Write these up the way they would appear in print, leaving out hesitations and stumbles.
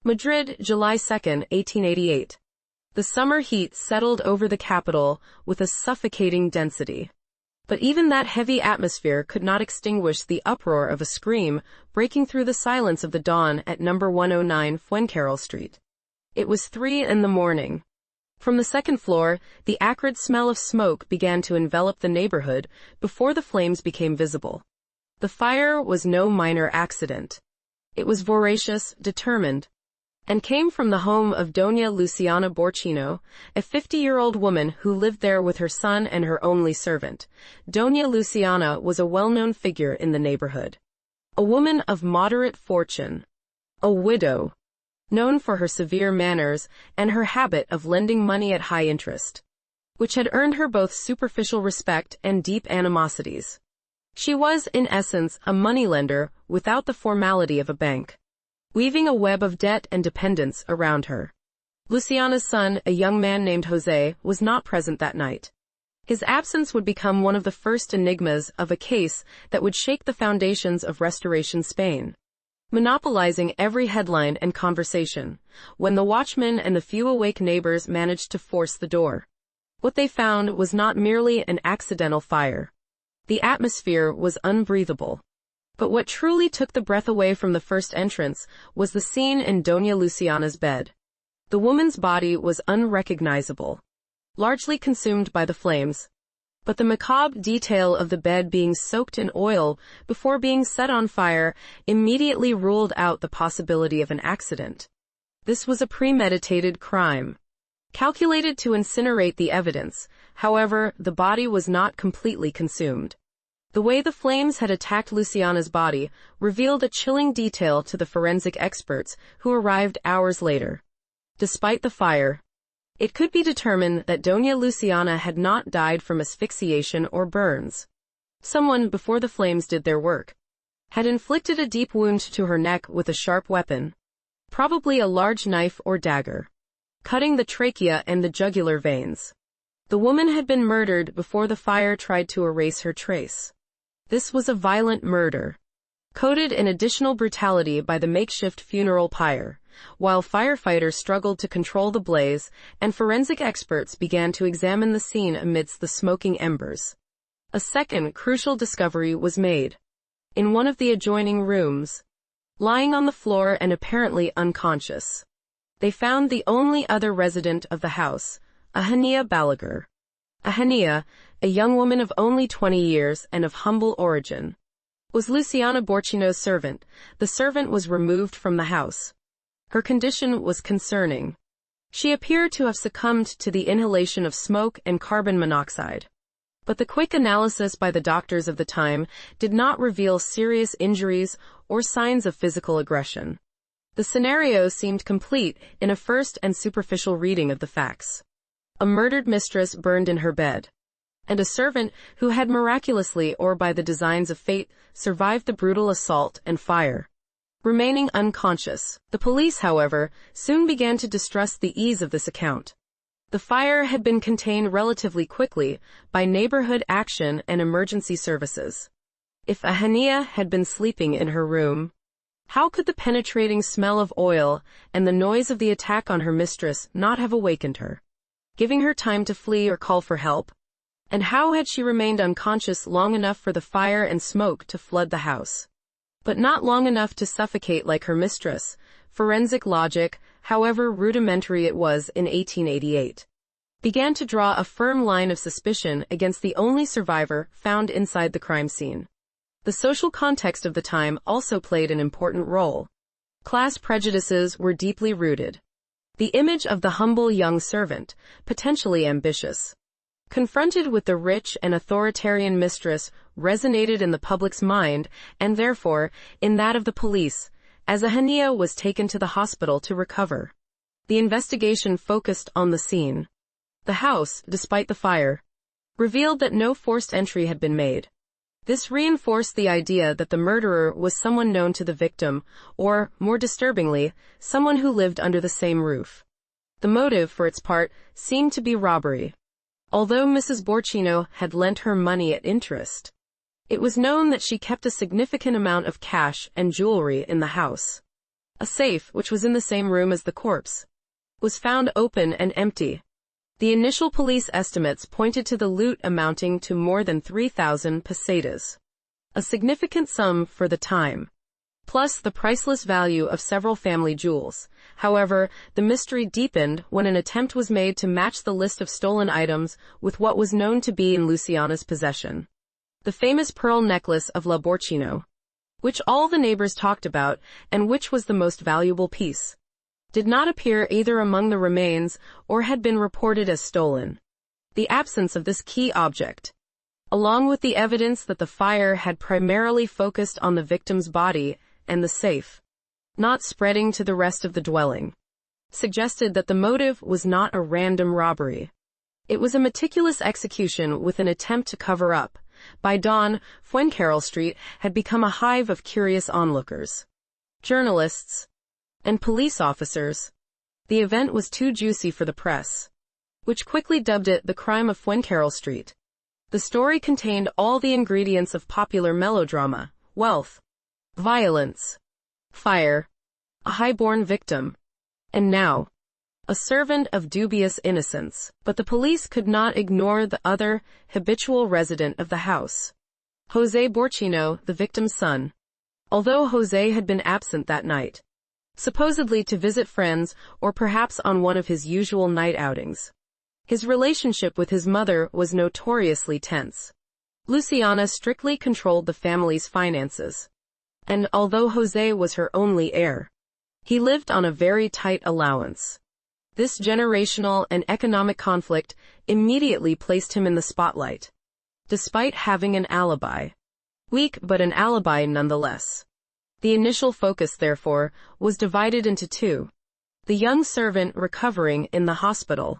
Madrid, July 2, 1888. The summer heat settled over the capital with a suffocating density. But even that heavy atmosphere could not extinguish the uproar of a scream breaking through the silence of the dawn at number 109 Fuencarral Street. It was 3 in the morning. From the second floor, the acrid smell of smoke began to envelop the neighborhood before the flames became visible. The fire was no minor accident. It was voracious, determined, and came from the home of Doña Luciana Borras, a 50-year-old woman who lived there with her son and her only servant. Doña Luciana was a well-known figure in the neighborhood. A woman of moderate fortune. A widow, known for her severe manners and her habit of lending money at high interest, which had earned her both superficial respect and deep animosities. She was, in essence, a moneylender without the formality of a bank, weaving a web of debt and dependence around her. Luciana's son, a young man named Jose, was not present that night. His absence would become one of the first enigmas of a case that would shake the foundations of Restoration Spain, monopolizing every headline and conversation, when the watchmen and the few awake neighbors managed to force the door. What they found was not merely an accidental fire. The atmosphere was unbreathable. But what truly took the breath away from the first entrance was the scene in Doña Luciana's bed. The woman's body was unrecognizable, largely consumed by the flames. But the macabre detail of the bed being soaked in oil before being set on fire immediately ruled out the possibility of an accident. This was a premeditated crime, calculated to incinerate the evidence. However, the body was not completely consumed. The way the flames had attacked Luciana's body revealed a chilling detail to the forensic experts who arrived hours later. Despite the fire, it could be determined that Doña Luciana had not died from asphyxiation or burns. Someone, before the flames did their work, had inflicted a deep wound to her neck with a sharp weapon, probably a large knife or dagger, cutting the trachea and the jugular veins. The woman had been murdered before the fire tried to erase her trace. This was a violent murder, coated in additional brutality by the makeshift funeral pyre, while firefighters struggled to control the blaze and forensic experts began to examine the scene amidst the smoking embers. A second crucial discovery was made. In one of the adjoining rooms, lying on the floor and apparently unconscious, they found the only other resident of the house, Juana Balaguer. Juana, a young woman of only 20 years and of humble origin, was Luciana Borras' servant. The servant was removed from the house. Her condition was concerning. She appeared to have succumbed to the inhalation of smoke and carbon monoxide. But the quick analysis by the doctors of the time did not reveal serious injuries or signs of physical aggression. The scenario seemed complete in a first and superficial reading of the facts. A murdered mistress burned in her bed, and a servant who had miraculously or by the designs of fate survived the brutal assault and fire, remaining unconscious. The police, however, soon began to distrust the ease of this account. The fire had been contained relatively quickly by neighborhood action and emergency services. If Juana had been sleeping in her room, how could the penetrating smell of oil and the noise of the attack on her mistress not have awakened her, giving her time to flee or call for help? And how had she remained unconscious long enough for the fire and smoke to flood the house, but not long enough to suffocate like her mistress? Forensic logic, however rudimentary it was in 1888, began to draw a firm line of suspicion against the only survivor found inside the crime scene. The social context of the time also played an important role. Class prejudices were deeply rooted. The image of the humble young servant, potentially ambitious, confronted with the rich and authoritarian mistress, resonated in the public's mind, and therefore, in that of the police, as Juana was taken to the hospital to recover. The investigation focused on the scene. The house, despite the fire, revealed that no forced entry had been made. This reinforced the idea that the murderer was someone known to the victim, or, more disturbingly, someone who lived under the same roof. The motive, for its part, seemed to be robbery. Although Mrs. Borras had lent her money at interest, it was known that she kept a significant amount of cash and jewelry in the house. A safe, which was in the same room as the corpse, was found open and empty. The initial police estimates pointed to the loot amounting to more than 3,000 pesetas, a significant sum for the time, plus the priceless value of several family jewels. However, the mystery deepened when an attempt was made to match the list of stolen items with what was known to be in Luciana's possession. The famous pearl necklace of La Borchino, which all the neighbors talked about and which was the most valuable piece, did not appear either among the remains or had been reported as stolen. The absence of this key object, along with the evidence that the fire had primarily focused on the victim's body and the safe, not spreading to the rest of the dwelling, suggested that the motive was not a random robbery. It was a meticulous execution with an attempt to cover up. By dawn, Fuencarral Street had become a hive of curious onlookers, journalists, and police officers. The event was too juicy for the press, which quickly dubbed it the crime of Fuencarral Street. The story contained all the ingredients of popular melodrama: wealth, violence, fire, a high-born victim, and now, a servant of dubious innocence. But the police could not ignore the other habitual resident of the house, Jose Borchino, the victim's son. Although Jose had been absent that night, supposedly to visit friends or perhaps on one of his usual night outings, his relationship with his mother was notoriously tense. Luciana strictly controlled the family's finances, and although Jose was her only heir, he lived on a very tight allowance. This generational and economic conflict immediately placed him in the spotlight, despite having an alibi. Weak, but an alibi nonetheless. The initial focus, therefore, was divided into two: the young servant recovering in the hospital,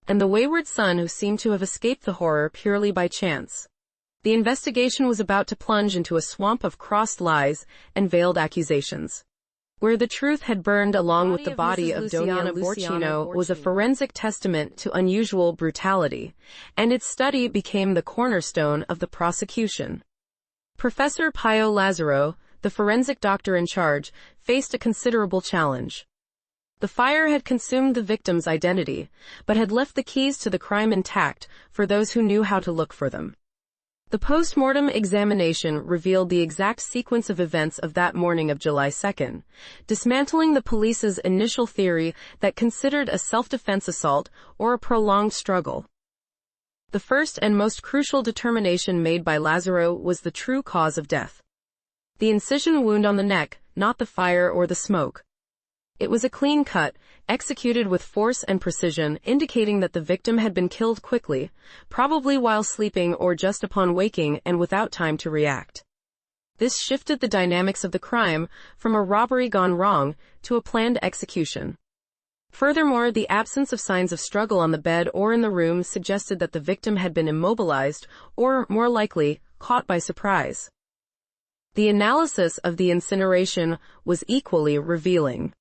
and the wayward son who seemed to have escaped the horror purely by chance. The investigation was about to plunge into a swamp of crossed lies and veiled accusations. Where the truth had burned along with the body of Luciana Borchino was a forensic testament to unusual brutality, and its study became the cornerstone of the prosecution. Professor Pio Lazaro, the forensic doctor in charge, faced a considerable challenge. The fire had consumed the victim's identity, but had left the keys to the crime intact for those who knew how to look for them. The post-mortem examination revealed the exact sequence of events of that morning of July 2nd, dismantling the police's initial theory that considered a self-defense assault or a prolonged struggle. The first and most crucial determination made by Lazaro was the true cause of death: the incision wound on the neck, not the fire or the smoke. It was a clean cut, executed with force and precision, indicating that the victim had been killed quickly, probably while sleeping or just upon waking and without time to react. This shifted the dynamics of the crime from a robbery gone wrong to a planned execution. Furthermore, the absence of signs of struggle on the bed or in the room suggested that the victim had been immobilized or, more likely, caught by surprise. The analysis of the incineration was equally revealing.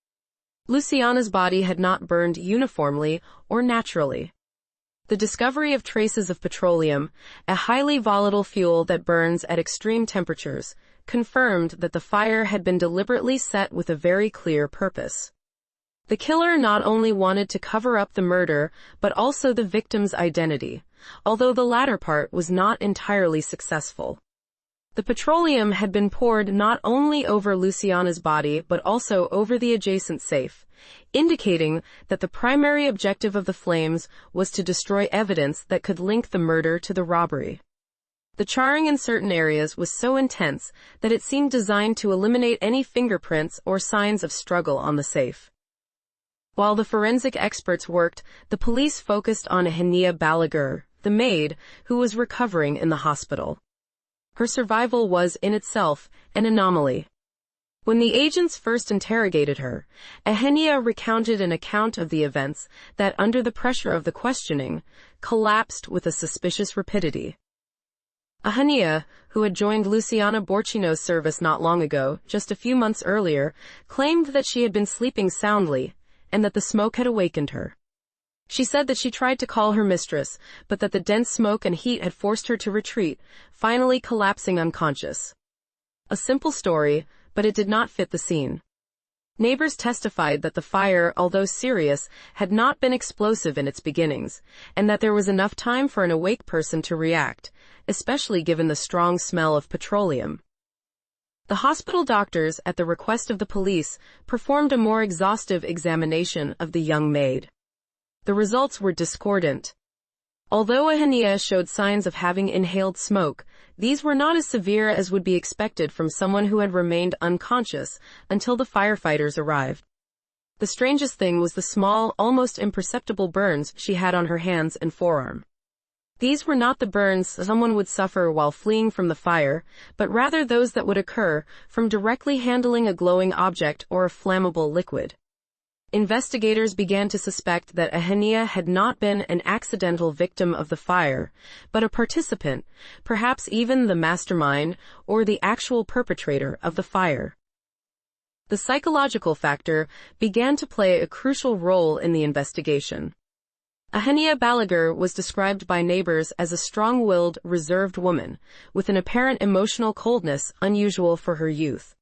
Luciana's body had not burned uniformly or naturally. The discovery of traces of petroleum, a highly volatile fuel that burns at extreme temperatures, confirmed that the fire had been deliberately set with a very clear purpose. The killer not only wanted to cover up the murder, but also the victim's identity, although the latter part was not entirely successful. The petroleum had been poured not only over Luciana's body but also over the adjacent safe, indicating that the primary objective of the flames was to destroy evidence that could link the murder to the robbery. The charring in certain areas was so intense that it seemed designed to eliminate any fingerprints or signs of struggle on the safe. While the forensic experts worked, the police focused on Juana Balaguer, the maid, who was recovering in the hospital. Her survival was, in itself, an anomaly. When the agents first interrogated her, Juana recounted an account of the events that, under the pressure of the questioning, collapsed with a suspicious rapidity. Juana, who had joined Luciana Borchino's service not long ago, just a few months earlier, claimed that she had been sleeping soundly, and that the smoke had awakened her. She said that she tried to call her mistress, but that the dense smoke and heat had forced her to retreat, finally collapsing unconscious. A simple story, but it did not fit the scene. Neighbors testified that the fire, although serious, had not been explosive in its beginnings, and that there was enough time for an awake person to react, especially given the strong smell of petroleum. The hospital doctors, at the request of the police, performed a more exhaustive examination of the young maid. The results were discordant. Although Ahania showed signs of having inhaled smoke, these were not as severe as would be expected from someone who had remained unconscious until the firefighters arrived. The strangest thing was the small, almost imperceptible burns she had on her hands and forearm. These were not the burns someone would suffer while fleeing from the fire, but rather those that would occur from directly handling a glowing object or a flammable liquid. Investigators began to suspect that Ahania had not been an accidental victim of the fire, but a participant, perhaps even the mastermind or the actual perpetrator of the fire. The psychological factor began to play a crucial role in the investigation. Ahania Balaguer was described by neighbors as a strong-willed, reserved woman, with an apparent emotional coldness unusual for her youth.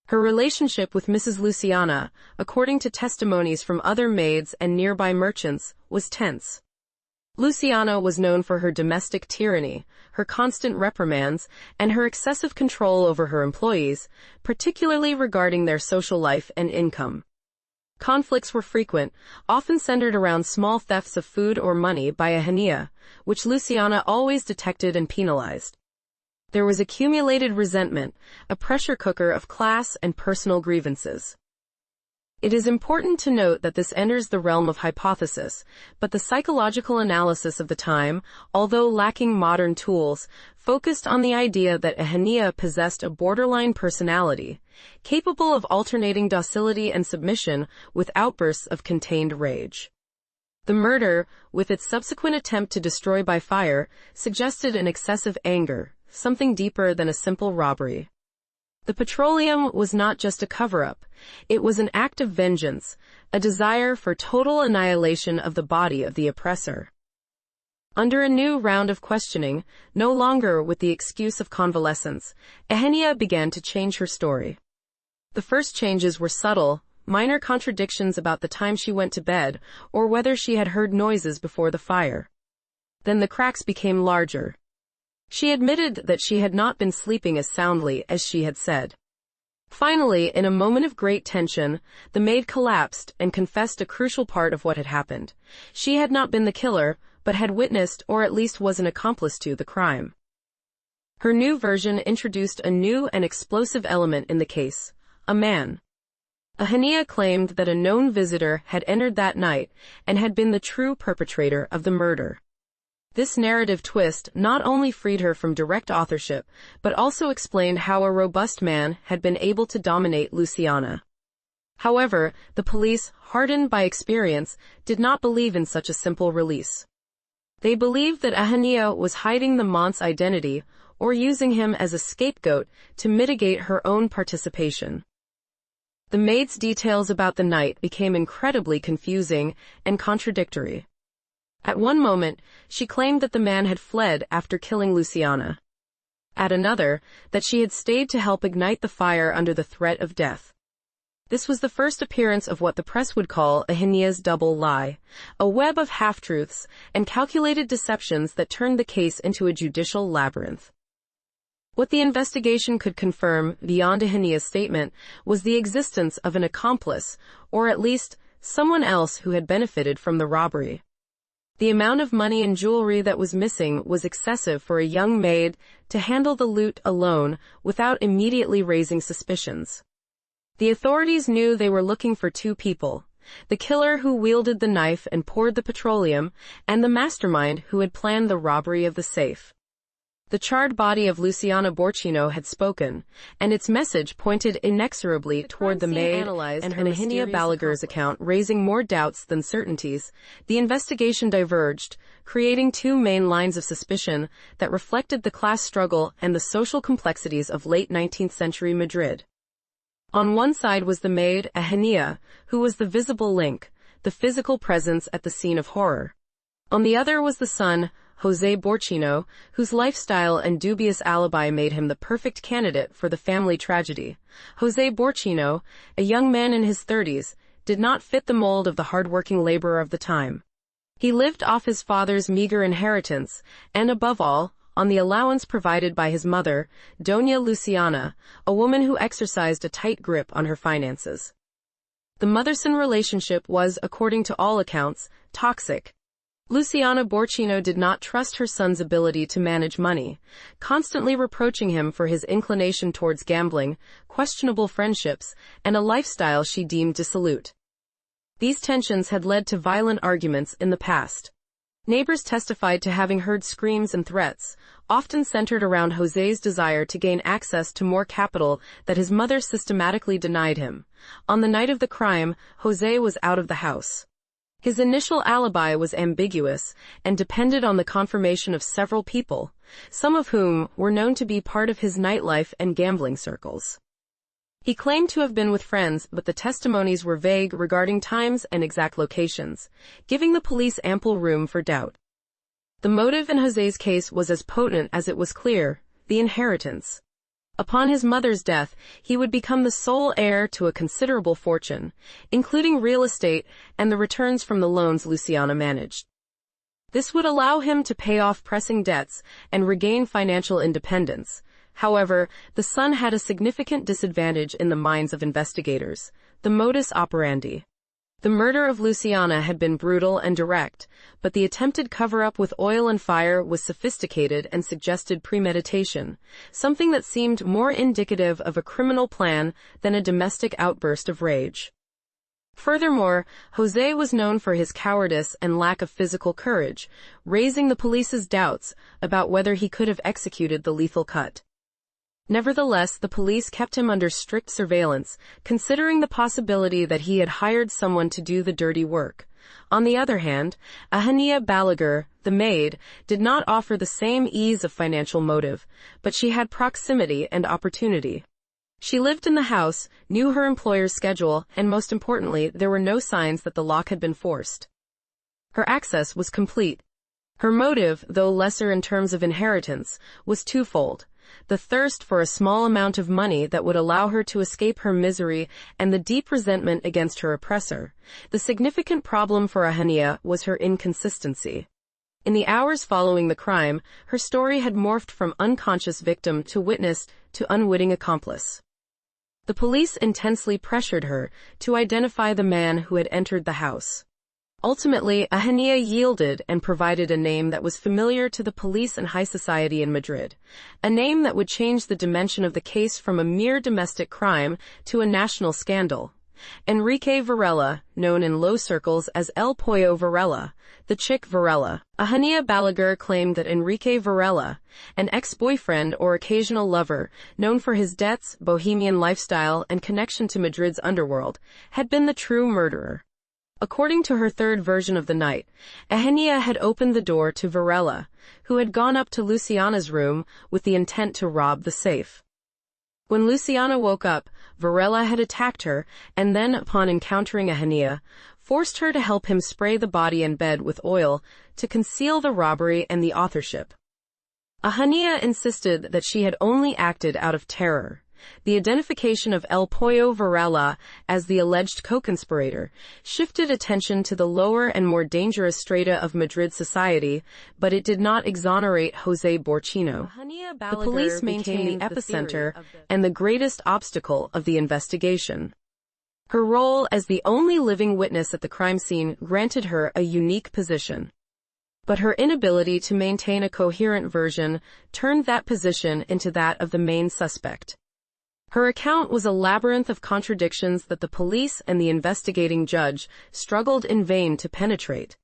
Her relationship with Mrs. Luciana, according to testimonies from other maids and nearby merchants, was tense. Luciana was known for her domestic tyranny, her constant reprimands, and her excessive control over her employees, particularly regarding their social life and income. Conflicts were frequent, often centered around small thefts of food or money by Ahania, which Luciana always detected and penalized. There was accumulated resentment, a pressure cooker of class and personal grievances. It is important to note that this enters the realm of hypothesis, but the psychological analysis of the time, although lacking modern tools, focused on the idea that Ahania possessed a borderline personality, capable of alternating docility and submission with outbursts of contained rage. The murder, with its subsequent attempt to destroy by fire, suggested an excessive anger, something deeper than a simple robbery. The petroleum was not just a cover-up, it was an act of vengeance, a desire for total annihilation of the body of the oppressor. Under a new round of questioning, no longer with the excuse of convalescence, Ahania began to change her story. The first changes were subtle, minor contradictions about the time she went to bed, or whether she had heard noises before the fire. Then the cracks became larger. She admitted that she had not been sleeping as soundly as she had said. Finally, in a moment of great tension, the maid collapsed and confessed a crucial part of what had happened. She had not been the killer, but had witnessed or at least was an accomplice to the crime. Her new version introduced a new and explosive element in the case: a man. Ahania claimed that a known visitor had entered that night and had been the true perpetrator of the murder. This narrative twist not only freed her from direct authorship, but also explained how a robust man had been able to dominate Luciana. However, the police, hardened by experience, did not believe in such a simple release. They believed that Ahania was hiding the Mont's identity, or using him as a scapegoat to mitigate her own participation. The maid's details about the night became incredibly confusing and contradictory. At one moment, she claimed that the man had fled after killing Luciana. At another, that she had stayed to help ignite the fire under the threat of death. This was the first appearance of what the press would call Ahania's double lie, a web of half-truths and calculated deceptions that turned the case into a judicial labyrinth. What the investigation could confirm, beyond Ahania's statement, was the existence of an accomplice, or at least, someone else who had benefited from the robbery. The amount of money and jewelry that was missing was excessive for a young maid to handle the loot alone without immediately raising suspicions. The authorities knew they were looking for two people: the killer who wielded the knife and poured the petroleum, and the mastermind who had planned the robbery of the safe. The charred body of Luciana Borchino had spoken, and its message pointed inexorably toward the maid and Ahania Balaguer's account, raising more doubts than certainties. The investigation diverged, creating two main lines of suspicion that reflected the class struggle and the social complexities of late 19th century Madrid. On one side was the maid, Ahania, who was the visible link, the physical presence at the scene of horror. On the other was the son, José Borchino, whose lifestyle and dubious alibi made him the perfect candidate for the family tragedy. José Borchino, a young man in his 30s, did not fit the mold of the hard-working laborer of the time. He lived off his father's meager inheritance, and above all, on the allowance provided by his mother, Doña Luciana, a woman who exercised a tight grip on her finances. The mother-son relationship was, according to all accounts, toxic. Luciana Borchino did not trust her son's ability to manage money, constantly reproaching him for his inclination towards gambling, questionable friendships, and a lifestyle she deemed dissolute. These tensions had led to violent arguments in the past. Neighbors testified to having heard screams and threats, often centered around José's desire to gain access to more capital that his mother systematically denied him. On the night of the crime, José was out of the house. His initial alibi was ambiguous and depended on the confirmation of several people, some of whom were known to be part of his nightlife and gambling circles. He claimed to have been with friends, but the testimonies were vague regarding times and exact locations, giving the police ample room for doubt. The motive in José's case was as potent as it was clear: the inheritance. Upon his mother's death, he would become the sole heir to a considerable fortune, including real estate and the returns from the loans Luciana managed. This would allow him to pay off pressing debts and regain financial independence. However, the son had a significant disadvantage in the minds of investigators: the modus operandi. The murder of Luciana had been brutal and direct, but the attempted cover-up with oil and fire was sophisticated and suggested premeditation, something that seemed more indicative of a criminal plan than a domestic outburst of rage. Furthermore, José was known for his cowardice and lack of physical courage, raising the police's doubts about whether he could have executed the lethal cut. Nevertheless, the police kept him under strict surveillance, considering the possibility that he had hired someone to do the dirty work. On the other hand, Ahania Balaguer, the maid, did not offer the same ease of financial motive, but she had proximity and opportunity. She lived in the house, knew her employer's schedule, and most importantly, there were no signs that the lock had been forced. Her access was complete. Her motive, though lesser in terms of inheritance, was twofold: the thirst for a small amount of money that would allow her to escape her misery and the deep resentment against her oppressor. The significant problem for Ahania was her inconsistency. In the hours following the crime, her story had morphed from unconscious victim to witness to unwitting accomplice. The police intensely pressured her to identify the man who had entered the house. Ultimately, Ahania yielded and provided a name that was familiar to the police and high society in Madrid, a name that would change the dimension of the case from a mere domestic crime to a national scandal. Enrique Varela, known in low circles as El Pollo Varela, the Chick Varela. Ahania Balaguer claimed that Enrique Varela, an ex-boyfriend or occasional lover, known for his debts, bohemian lifestyle, and connection to Madrid's underworld, had been the true murderer. According to her third version of the night, Ahania had opened the door to Varela, who had gone up to Luciana's room with the intent to rob the safe. When Luciana woke up, Varela had attacked her, and then, upon encountering Ahania, forced her to help him spray the body and bed with oil to conceal the robbery and the authorship. Ahania insisted that she had only acted out of terror. The identification of El Pollo Varela as the alleged co-conspirator shifted attention to the lower and more dangerous strata of Madrid society, but it did not exonerate José Borchino. The police maintained the epicenter and the greatest obstacle of the investigation. Her role as the only living witness at the crime scene granted her a unique position. But her inability to maintain a coherent version turned that position into that of the main suspect. Her account was a labyrinth of contradictions that the police and the investigating judge struggled in vain to penetrate.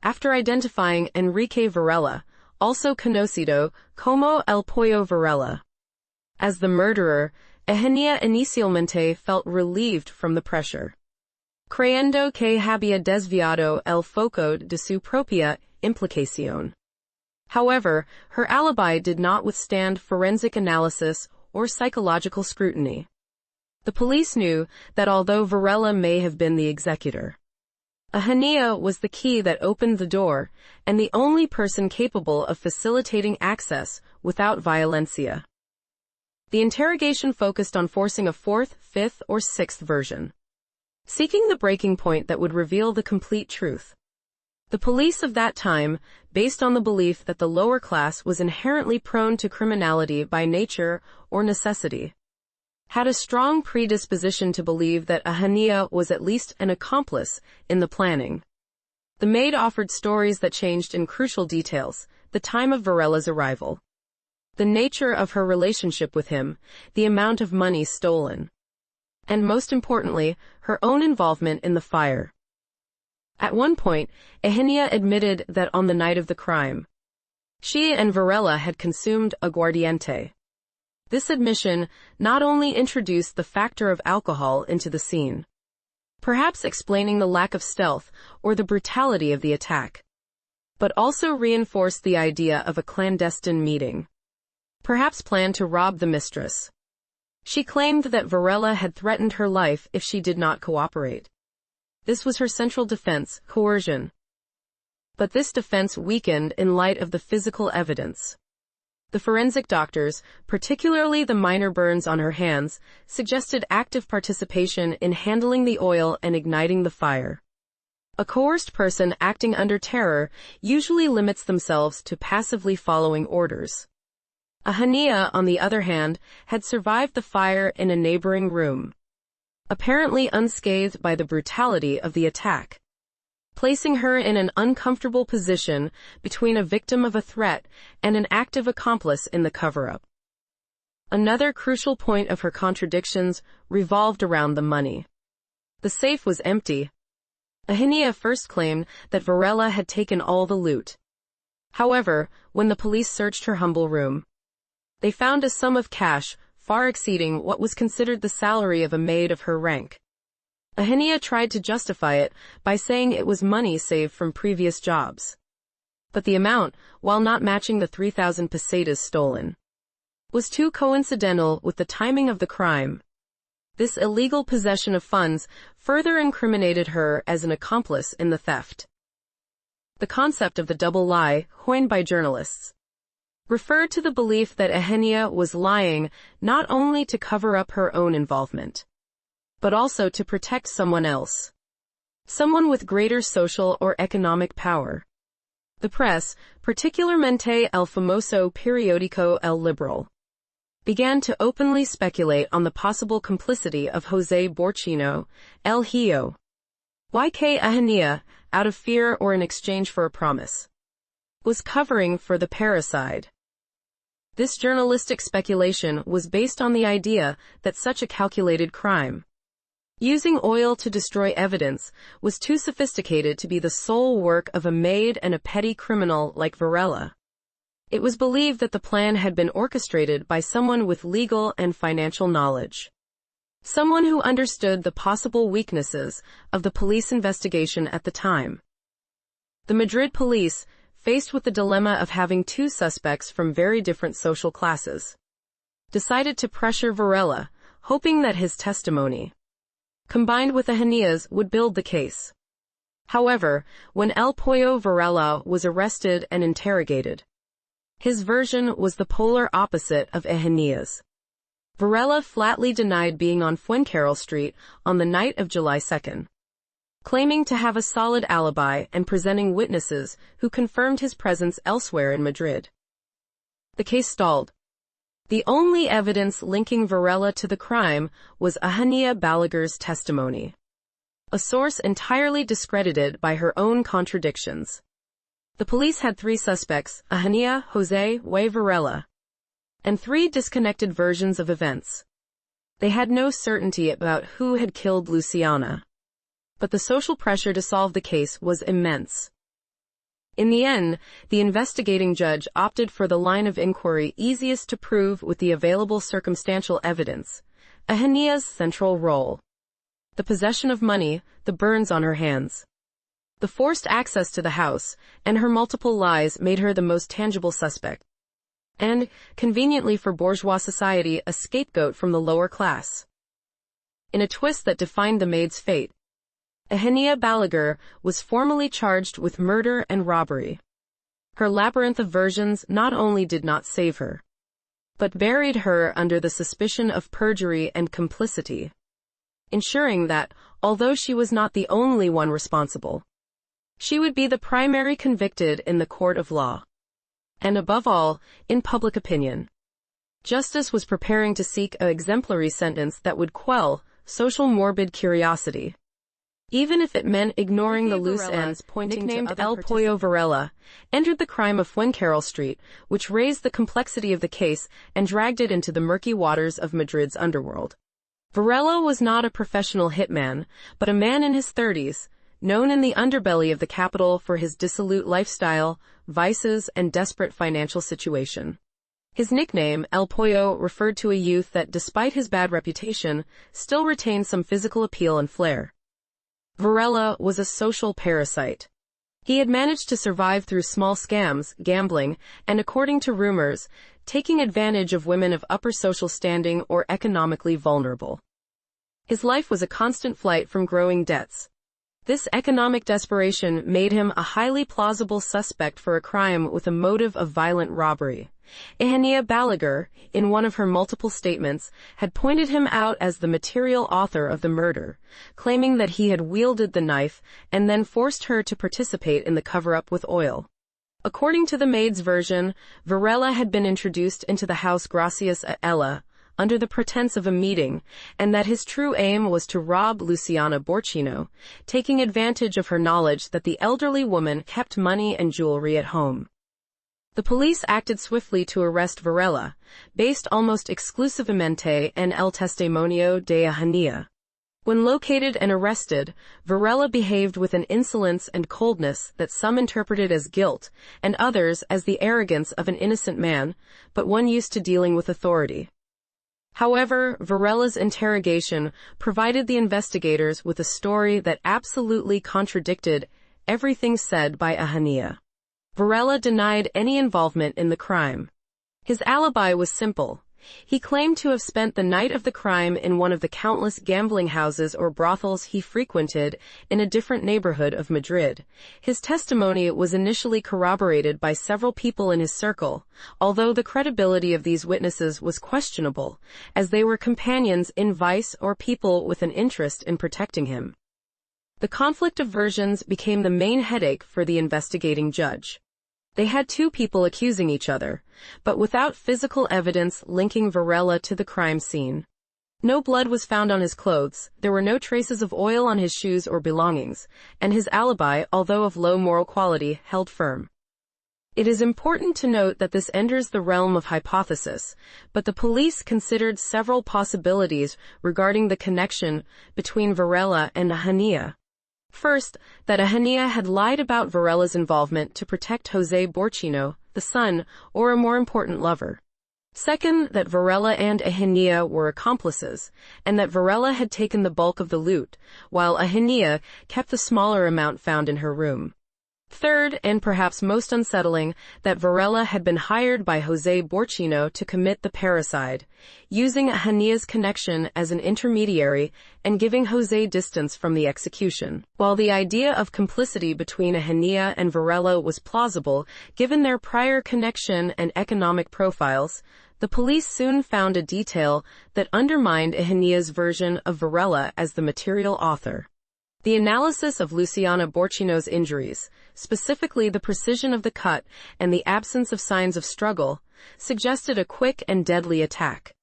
After identifying Enrique Varela, also conocido como El Pollo Varela, as the murderer, Ahania inicialmente felt relieved from the pressure, creyendo que había desviado el foco de su propia implicación. However, her alibi did not withstand forensic analysis or psychological scrutiny. The police knew that although Varela may have been the executor, Ahania was the key that opened the door, and the only person capable of facilitating access without violencia. The interrogation focused on forcing a fourth, fifth, or sixth version, seeking the breaking point that would reveal the complete truth. The police of that time, based on the belief that the lower class was inherently prone to criminality by nature or necessity, had a strong predisposition to believe that Ahania was at least an accomplice in the planning. The Maid offered stories that changed in crucial details: the time of Varela's arrival, the nature of her relationship with him, the amount of money stolen, and most importantly, her own involvement in the fire. At one point, Ahania admitted that on the night of the crime, she and Varela had consumed aguardiente. This admission not only introduced the factor of alcohol into the scene, perhaps explaining the lack of stealth or the brutality of the attack, but also reinforced the idea of a clandestine meeting, perhaps planned to rob the mistress. She claimed that Varela had threatened her life if she did not cooperate. This was her central defense: coercion. But this defense weakened in light of the physical evidence. The forensic doctors, particularly the minor burns on her hands, suggested active participation in handling the oil and igniting the fire. A coerced person acting under terror usually limits themselves to passively following orders. Ahania, on the other hand, had survived the fire in a neighboring room, apparently unscathed by the brutality of the attack, placing her in an uncomfortable position between a victim of a threat and an active accomplice in the cover-up. Another crucial point of her contradictions revolved around the money. The safe was empty. Ahania first claimed that Varela had taken all the loot. However, when the police searched her humble room, they found a sum of cash far exceeding what was considered the salary of a maid of her rank. Ahania tried to justify it by saying it was money saved from previous jobs. But the amount, while not matching the 3,000 pesetas stolen, was too coincidental with the timing of the crime. This illegal possession of funds further incriminated her as an accomplice in the theft. The concept of the double lie, coined by journalists, referred to the belief that Ahania was lying not only to cover up her own involvement, but also to protect someone else, someone with greater social or economic power. The press, particularmente el famoso periódico El Liberal, began to openly speculate on the possible complicity of José Borchino, El Hio. YK Ahania, out of fear or in exchange for a promise, was covering for the parricide. This journalistic speculation was based on the idea that such a calculated crime, using oil to destroy evidence, was too sophisticated to be the sole work of a maid and a petty criminal like Varela. It was believed that the plan had been orchestrated by someone with legal and financial knowledge, someone who understood the possible weaknesses of the police investigation at the time. The Madrid police, faced with the dilemma of having two suspects from very different social classes, decided to pressure Varela, hoping that his testimony, combined with Ahania's, would build the case. However, when El Pollo Varela was arrested and interrogated, his version was the polar opposite of Ahania's. Varela flatly denied being on Fuencarral Street on the night of July 2nd, claiming to have a solid alibi and presenting witnesses who confirmed his presence elsewhere in Madrid. The case stalled. The only evidence linking Varela to the crime was Ahania Balaguer's testimony, a source entirely discredited by her own contradictions. The police had three suspects: Ahania, José y Varela, and three disconnected versions of events. They had no certainty about who had killed Luciana, but the social pressure to solve the case was immense. In the end, the investigating judge opted for the line of inquiry easiest to prove with the available circumstantial evidence: Ahania's central role, the possession of money, the burns on her hands, the forced access to the house, and her multiple lies made her the most tangible suspect, and, conveniently for bourgeois society, a scapegoat from the lower class. In a twist that defined the maid's fate, Eugenia Balaguer was formally charged with murder and robbery. Her labyrinth of versions not only did not save her, but buried her under the suspicion of perjury and complicity, ensuring that, although she was not the only one responsible, she would be the primary convicted in the court of law. And above all, in public opinion, justice was preparing to seek an exemplary sentence that would quell social morbid curiosity, even if it meant ignoring the loose ends pointing to other El Pollo Varela, entered the crime of Fuencarral Street, which raised the complexity of the case and dragged it into the murky waters of Madrid's underworld. Varela was not a professional hitman, but a man in his 30s, known in the underbelly of the capital for his dissolute lifestyle, vices, and desperate financial situation. His nickname, El Pollo, referred to a youth that, despite his bad reputation, still retained some physical appeal and flair. Varela was a social parasite. He had managed to survive through small scams, gambling, and, according to rumors, taking advantage of women of upper social standing or economically vulnerable. His life was a constant flight from growing debts. This economic desperation made him a highly plausible suspect for a crime with a motive of violent robbery. Eugenia Balaguer, in one of her multiple statements, had pointed him out as the material author of the murder, claiming that he had wielded the knife and then forced her to participate in the cover-up with oil. According to the Maid's version, Varela had been introduced into the house gracias a ella, under the pretense of a meeting, and that his true aim was to rob Luciana Borras, taking advantage of her knowledge that the elderly woman kept money and jewelry at home. The police acted swiftly to arrest Varela, based almost exclusivamente en el testimonio de Eugenia. When located and arrested, Varela behaved with an insolence and coldness that some interpreted as guilt, and others as the arrogance of an innocent man, but one used to dealing with authority. However, Varela's interrogation provided the investigators with a story that absolutely contradicted everything said by Eugenia. Varela denied any involvement in the crime. His alibi was simple. He claimed to have spent the night of the crime in one of the countless gambling houses or brothels he frequented in a different neighborhood of Madrid. His testimony was initially corroborated by several people in his circle, although the credibility of these witnesses was questionable, as they were companions in vice or people with an interest in protecting him. The conflict of versions became the main headache for the investigating judge. They had two people accusing each other, but without physical evidence linking Varela to the crime scene. No blood was found on his clothes, there were no traces of oil on his shoes or belongings, and his alibi, although of low moral quality, held firm. It is important to note that this enters the realm of hypothesis, but the police considered several possibilities regarding the connection between Varela and Eugenia. First, that Eugenia had lied about Varela's involvement to protect José Borras, the son, or a more important lover. Second, that Varela and Eugenia were accomplices, and that Varela had taken the bulk of the loot, while Eugenia kept the smaller amount found in her room. Third, and perhaps most unsettling, that Varela had been hired by José Borras to commit the parricide, using Eugenia's connection as an intermediary and giving José distance from the execution. While the idea of complicity between Eugenia and Varela was plausible, given their prior connection and economic profiles, the police soon found a detail that undermined Eugenia's version of Varela as the material author. The analysis of Luciana Borras' injuries, specifically the precision of the cut and the absence of signs of struggle, suggested a quick and deadly attack.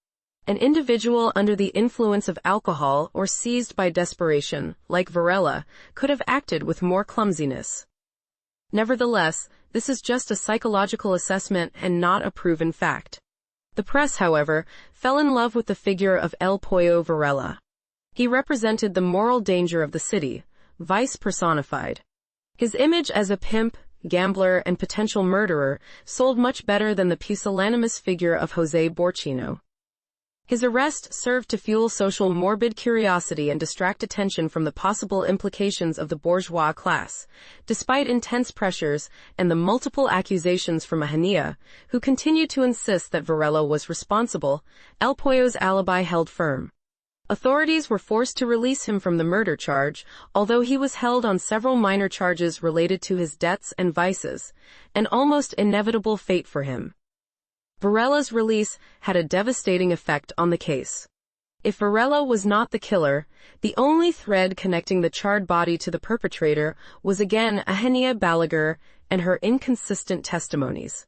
An individual under the influence of alcohol or seized by desperation, like Varela, could have acted with more clumsiness. Nevertheless, this is just a psychological assessment and not a proven fact. The press, however, fell in love with the figure of El Pollo Varela. He represented the moral danger of the city, vice personified. His image as a pimp, gambler, and potential murderer sold much better than the pusillanimous figure of José Borras. His arrest served to fuel social morbid curiosity and distract attention from the possible implications of the bourgeois class, despite intense pressures and the multiple accusations from Eugenia, who continued to insist that Varela was responsible. El Pollo's alibi held firm. Authorities were forced to release him from the murder charge, although he was held on several minor charges related to his debts and vices, an almost inevitable fate for him. Varela's release had a devastating effect on the case. If Varela was not the killer, the only thread connecting the charred body to the perpetrator was again Eugenia Balaguer and her inconsistent testimonies.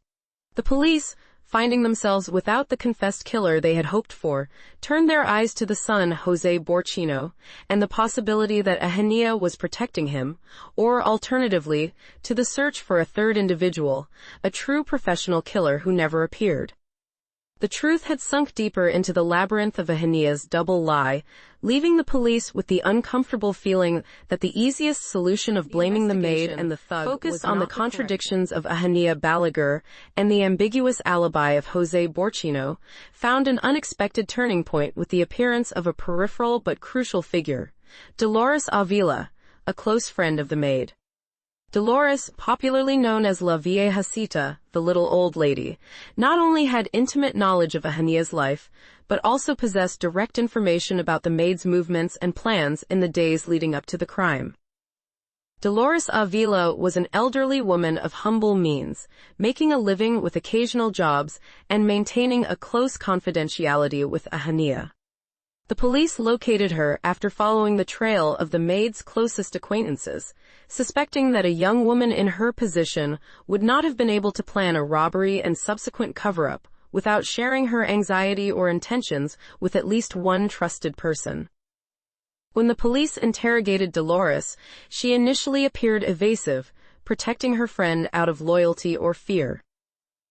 The police, finding themselves without the confessed killer they had hoped for, turned their eyes to the son, Jose Borchino, and the possibility that Eugenia was protecting him, or alternatively, to the search for a third individual, a true professional killer who never appeared. The truth had sunk deeper into the labyrinth of Eugenia's double lie, leaving the police with the uncomfortable feeling that the easiest solution of blaming the maid and the thug focused on the contradictions of Eugenia Balaguer and the ambiguous alibi of Jose Borchino, found an unexpected turning point with the appearance of a peripheral but crucial figure, Dolores Avila, a close friend of the maid. Dolores, popularly known as La Viejecita, the little old lady, not only had intimate knowledge of Eugenia's life, but also possessed direct information about the maid's movements and plans in the days leading up to the crime. Dolores Avila was an elderly woman of humble means, making a living with occasional jobs and maintaining a close confidentiality with Eugenia. The police located her after following the trail of the maid's closest acquaintances, suspecting that a young woman in her position would not have been able to plan a robbery and subsequent cover-up without sharing her anxiety or intentions with at least one trusted person. When the police interrogated Dolores, she initially appeared evasive, protecting her friend out of loyalty or fear.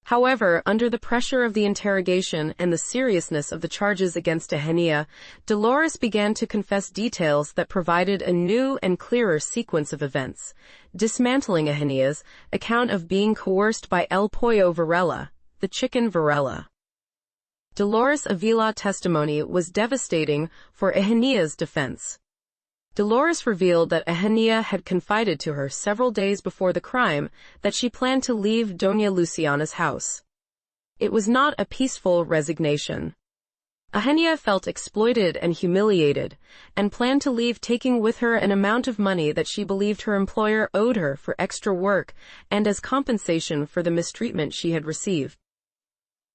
However, under the pressure of the interrogation and the seriousness of the charges against Eugenia, Dolores began to confess details that provided a new and clearer sequence of events, dismantling Eugenia's account of being coerced by El Pollo Varela, the chicken Varela. Dolores Avila's testimony was devastating for Eugenia's defense. Dolores revealed that Eugenia had confided to her several days before the crime that she planned to leave Doña Luciana's house. It was not a peaceful resignation. Eugenia felt exploited and humiliated, and planned to leave taking with her an amount of money that she believed her employer owed her for extra work and as compensation for the mistreatment she had received.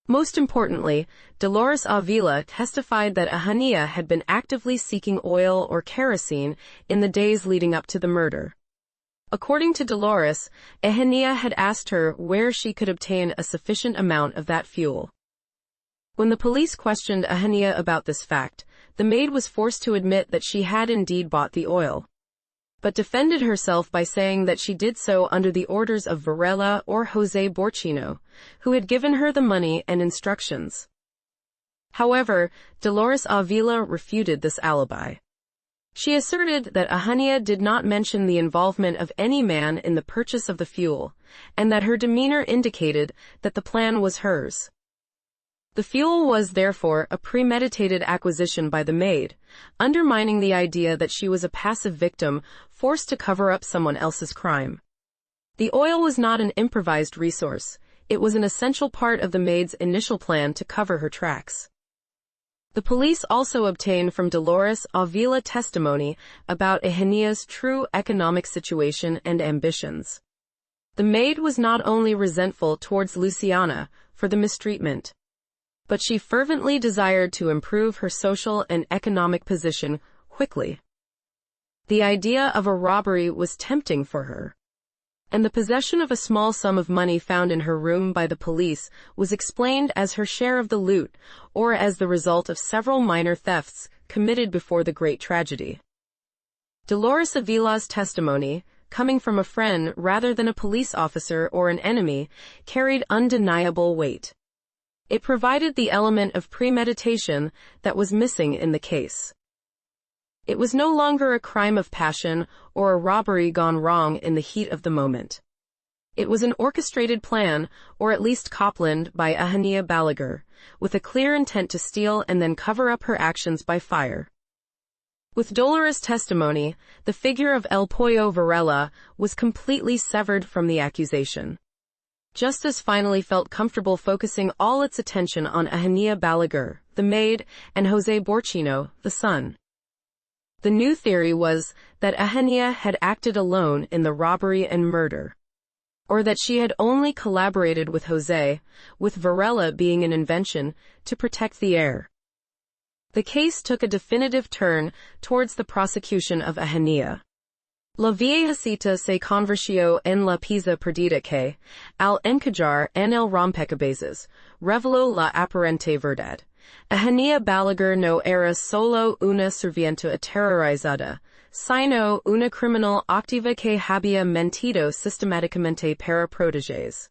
Most importantly, Dolores Avila testified that Eugenia had been actively seeking oil or kerosene in the days leading up to the murder. According to Dolores, Eugenia had asked her where she could obtain a sufficient amount of that fuel. When the police questioned Eugenia about this fact, the maid was forced to admit that she had indeed bought the oil, but defended herself by saying that she did so under the orders of Varela or Jose Borchino, who had given her the money and instructions. However, Dolores Avila refuted this alibi. She asserted that Eugenia did not mention the involvement of any man in the purchase of the fuel, and that her demeanor indicated that the plan was hers. The fuel was therefore a premeditated acquisition by the maid, undermining the idea that she was a passive victim forced to cover up someone else's crime. The oil was not an improvised resource, it was an essential part of the maid's initial plan to cover her tracks. The police also obtained from Dolores Avila testimony about Eugenia's true economic situation and ambitions. The maid was not only resentful towards Luciana for the mistreatment, but she fervently desired to improve her social and economic position quickly. The idea of a robbery was tempting for her, and the possession of a small sum of money found in her room by the police was explained as her share of the loot, or as the result of several minor thefts committed before the great tragedy. Dolores Avila's testimony, coming from a friend rather than a police officer or an enemy, carried undeniable weight. It provided the element of premeditation that was missing in the case. It was no longer a crime of passion or a robbery gone wrong in the heat of the moment. It was an orchestrated plan, or at least coplanded by Eugenia Balaguer, with a clear intent to steal and then cover up her actions by fire. With Dolores' testimony, the figure of El Pollo Varela was completely severed from the accusation. Justice finally felt comfortable focusing all its attention on Eugenia Balaguer, the maid, and José Borchino, the son. The new theory was that Eugenia had acted alone in the robbery and murder, or that she had only collaborated with José, with Varela being an invention, to protect the heir. The case took a definitive turn towards the prosecution of Eugenia. La viejecita se convirtió en la pieza perdida que, al encajar en el rompecabezas, reveló la aparente verdad. Eugenia Balaguer no era solo una sirvienta aterrorizada, sino una criminal activa que había mentido sistemáticamente para protegerse.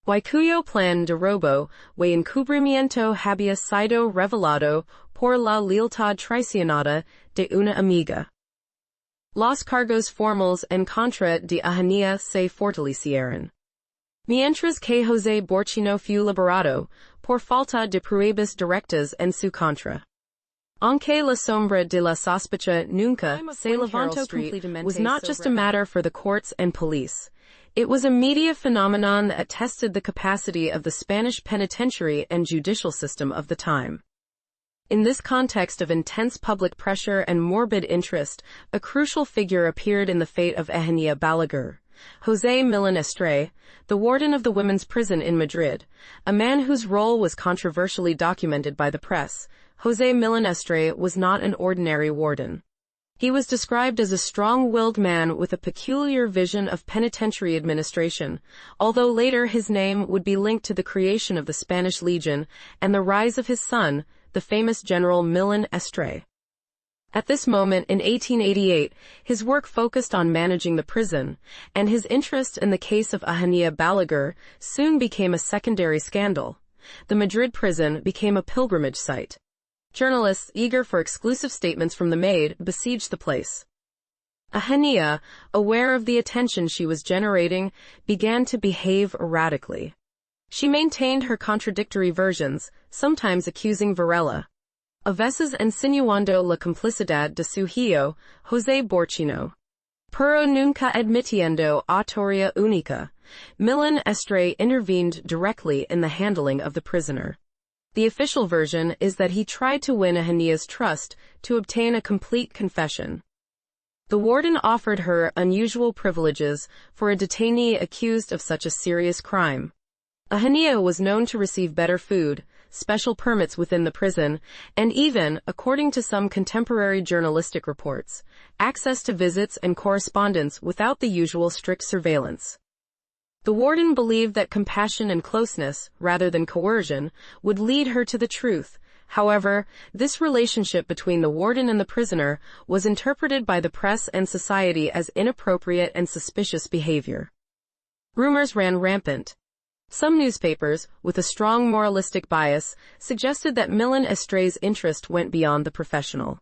Y cuyo plan de robo y encubrimiento había sido revelado por la lealtad traicionada de una amiga. Los cargos formales en contra de Eugenia se fortalecieron, mientras que José Borchino fue liberado por falta de pruebas directas en su contra. Aunque la sombra de la sospecha nunca se levantó completamente was not just a matter for the courts and police. It was a media phenomenon that attested the capacity of the Spanish penitentiary and judicial system of the time. In this context of intense public pressure and morbid interest, a crucial figure appeared in the fate of Eugenia Balaguer. José Millán Estrella, the warden of the women's prison in Madrid, a man whose role was controversially documented by the press. José Millán Estrella was not an ordinary warden. He was described as a strong-willed man with a peculiar vision of penitentiary administration, although later his name would be linked to the creation of the Spanish Legion and the rise of his son, the famous General Millán Estrella. At this moment in 1888, his work focused on managing the prison, and his interest in the case of Eugenia Balaguer soon became a secondary scandal. The Madrid prison became a pilgrimage site. Journalists, eager for exclusive statements from the Maid, besieged the place. Eugenia, aware of the attention she was generating, began to behave erratically. She maintained her contradictory versions, sometimes accusing Varela, a veces insinuando la complicidad de su hijo, José Borchino, pero nunca admitiendo autoría única. Millán Estrella intervened directly in the handling of the prisoner. The official version is that he tried to win Eugenia's trust to obtain a complete confession. The warden offered her unusual privileges for a detainee accused of such a serious crime. Eugenia was known to receive better food, special permits within the prison, and even, according to some contemporary journalistic reports, access to visits and correspondence without the usual strict surveillance. The warden believed that compassion and closeness, rather than coercion, would lead her to the truth. However, this relationship between the warden and the prisoner was interpreted by the press and society as inappropriate and suspicious behavior. Rumors ran rampant. Some newspapers, with a strong moralistic bias, suggested that Millán Estrella's interest went beyond the professional.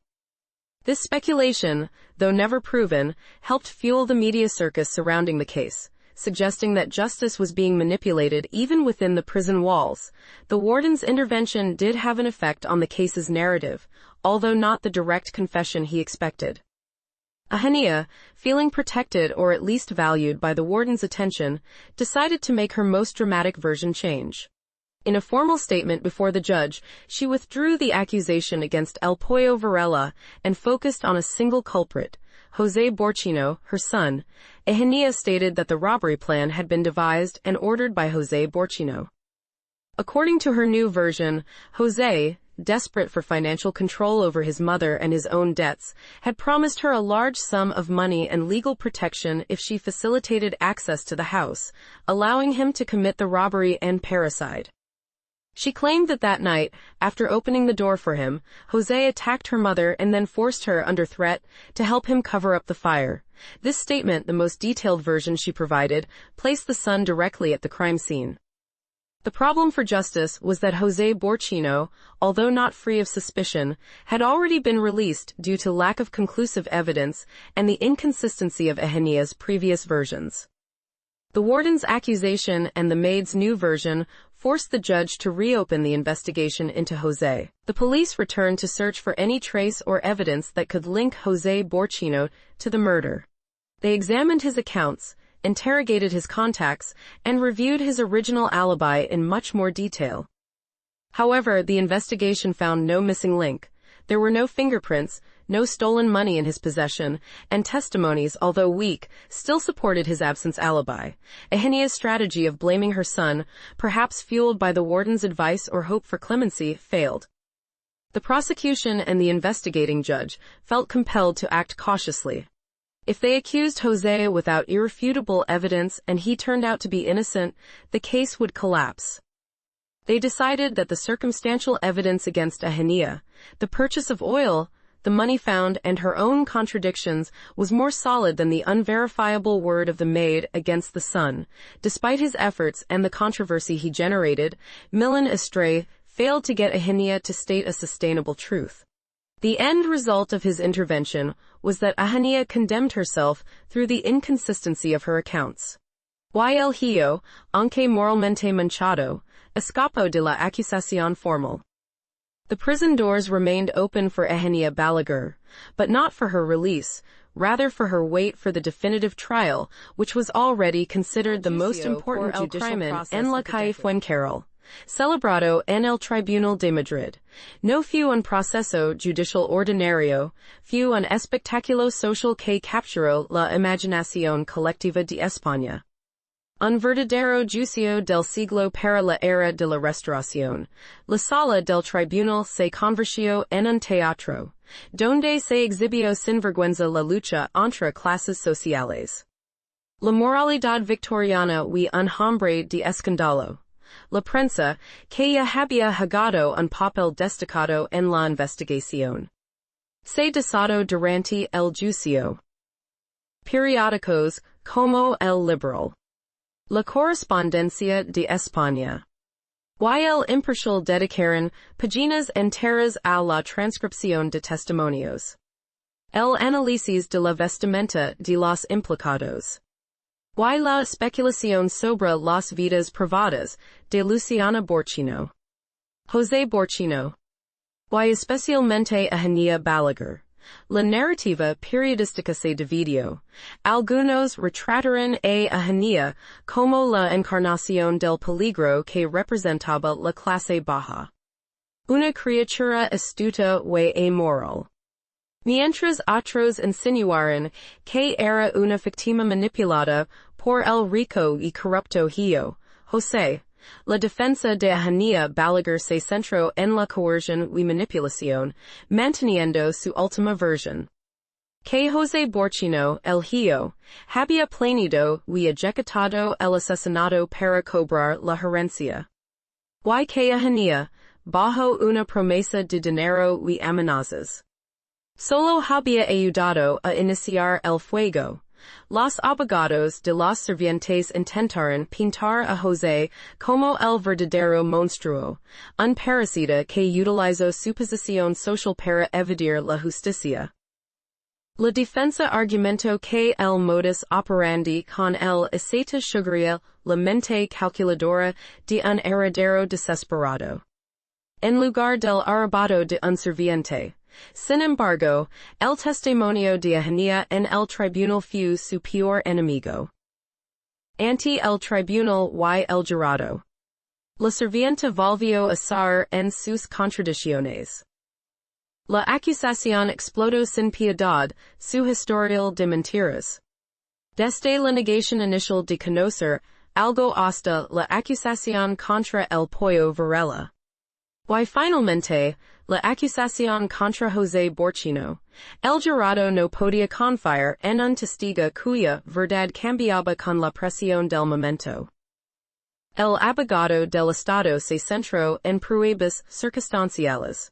This speculation, though never proven, helped fuel the media circus surrounding the case, suggesting that justice was being manipulated even within the prison walls. The warden's intervention did have an effect on the case's narrative, although not the direct confession he expected. Eugenia, feeling protected or at least valued by the warden's attention, decided to make her most dramatic version change. In a formal statement before the judge, she withdrew the accusation against El Pollo Varela and focused on a single culprit, José Borchino, her son. Eugenia stated that the robbery plan had been devised and ordered by José Borchino. According to her new version, José, desperate for financial control over his mother and his own debts, had promised her a large sum of money and legal protection if she facilitated access to the house, allowing him to commit the robbery and parricide. She claimed that night, after opening the door for him, José attacked her mother and then forced her under threat to help him cover up the fire. This statement, the most detailed version she provided, placed the son directly at the crime scene. The problem for justice was that José Borchino, although not free of suspicion, had already been released due to lack of conclusive evidence and the inconsistency of Eugenia's previous versions. The warden's accusation and the maid's new version forced the judge to reopen the investigation into José. The police returned to search for any trace or evidence that could link José Borchino to the murder. They examined his accounts, interrogated his contacts, and reviewed his original alibi in much more detail. However, the investigation found no missing link. There were no fingerprints, no stolen money in his possession, and testimonies, although weak, still supported his absence alibi. Ehenia's strategy of blaming her son, perhaps fueled by the warden's advice or hope for clemency, failed. The prosecution and the investigating judge felt compelled to act cautiously. If they accused Jose without irrefutable evidence and he turned out to be innocent, the case would collapse. They decided that the circumstantial evidence against Ehenia, the purchase of oil, the money found, and her own contradictions was more solid than the unverifiable word of the maid against the son. Despite his efforts and the controversy he generated, Milan Estrée failed to get Ehenia to state a sustainable truth. The end result of his intervention was that Ehenia condemned herself through the inconsistency of her accounts. Y el hijo, aunque moralmente manchado, escapó de la acusación formal. The prison doors remained open for Ehenia Balaguer, but not for her release, rather for her wait for the definitive trial, which was already considered the most important judicial process en la calle Fuencarral, celebrado en el Tribunal de Madrid. No fue un proceso judicial ordinario, fue un espectáculo social que capturó la imaginación colectiva de España. Un verdadero juicio del siglo para la era de la restauración. La sala del tribunal se convirtió en un teatro, donde se exhibió sin vergüenza la lucha entre clases sociales. La moralidad victoriana y un hombre de escándalo. La prensa, que ya había jugado un papel destacado en la investigación. Se desató durante el juicio. Periódicos, como El Liberal. La Correspondencia de España. Y el Imparcial dedicaron páginas enteras a la transcripción de testimonios. El análisis de la vestimenta de los implicados. Y la especulación sobre las vidas privadas de Luciana Borchino. José Borchino. Y especialmente Ehenia Balaguer. La narrativa periodística se dividió. Algunos retrataron a Ehenia como la encarnación del peligro que representaba la clase baja. Una criatura astuta y amoral. Mientras otros insinuaron que era una víctima manipulada por el rico y corrupto hijo, José. La defensa de Ehenia Balaguer se centró en la coerción y manipulación, manteniendo su última versión. Que José Borchino, el hijo, había planeado y ejecutado el asesinato para cobrar la herencia. Y que Ehenia, bajo una promesa de dinero y amenazas, solo había ayudado a iniciar el fuego. Los abogados de los sirvientes intentaron pintar a José como el verdadero monstruo, un parásita que utilizó su posición social para evadir la justicia. La defensa argumentó que el modus operandi con el aceite sugaría la mente calculadora de un heredero desesperado. En lugar del arrobado de un sirviente. Sin embargo, el testimonio de Ehenia en el tribunal fue su peor enemigo. Ante el tribunal y el jurado. La sirvienta volvió a caer en sus contradicciones. La acusación explotó sin piedad, su historial de mentiras. Desde la negación inicial de conocer algo hasta la acusación contra el pollo Varela. Y finalmente, la acusación contra José Borchino. El jurado no podía confiar en un testigo cuya verdad cambiaba con la presión del momento. El abogado del Estado se centró en pruebas circunstanciales.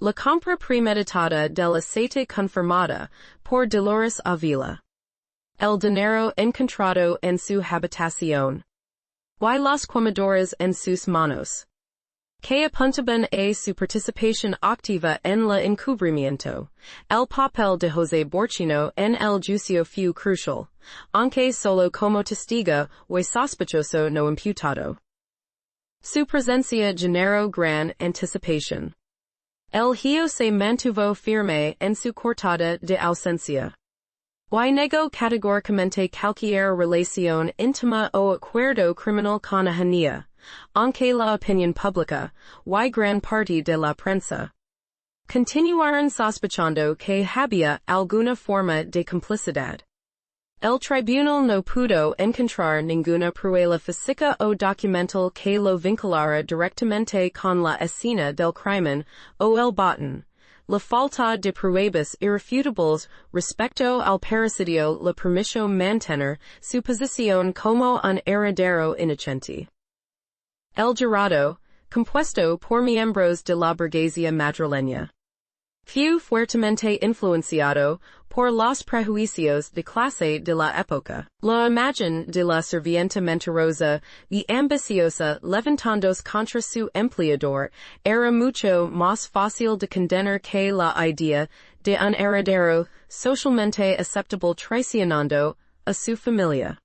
La compra premeditada del aceite confirmada por Dolores Avila. El dinero encontrado en su habitación. Y los comedores en sus manos. Que apuntaban a su participación activa en la encubrimiento. El papel de José Borchino en el juicio fue crucial, aunque solo como testigo y sospechoso no imputado. Su presencia generó gran anticipación. El hijo se mantuvo firme en su cortada de ausencia. Y negó categóricamente cualquier relación íntima o acuerdo criminal con Ehenia. Aunque la opinión pública, y gran parte de la prensa, continuaron sospechando que había alguna forma de complicidad. El tribunal no pudo encontrar ninguna prueba física o documental que lo vinculara directamente con la escena del crimen, o el botín. La falta de pruebas irrefutables respecto al parricidio le permitió mantener su posición como un heredero inocente. El jurado, compuesto por miembros de la burguesía madrileña, fue fuertemente influenciado por los prejuicios de clase de la época. La imagen de la sirvienta mentirosa y ambiciosa levantándose contra su empleador era mucho más fácil de condenar que la idea de un heredero socialmente aceptable traicionando a su familia.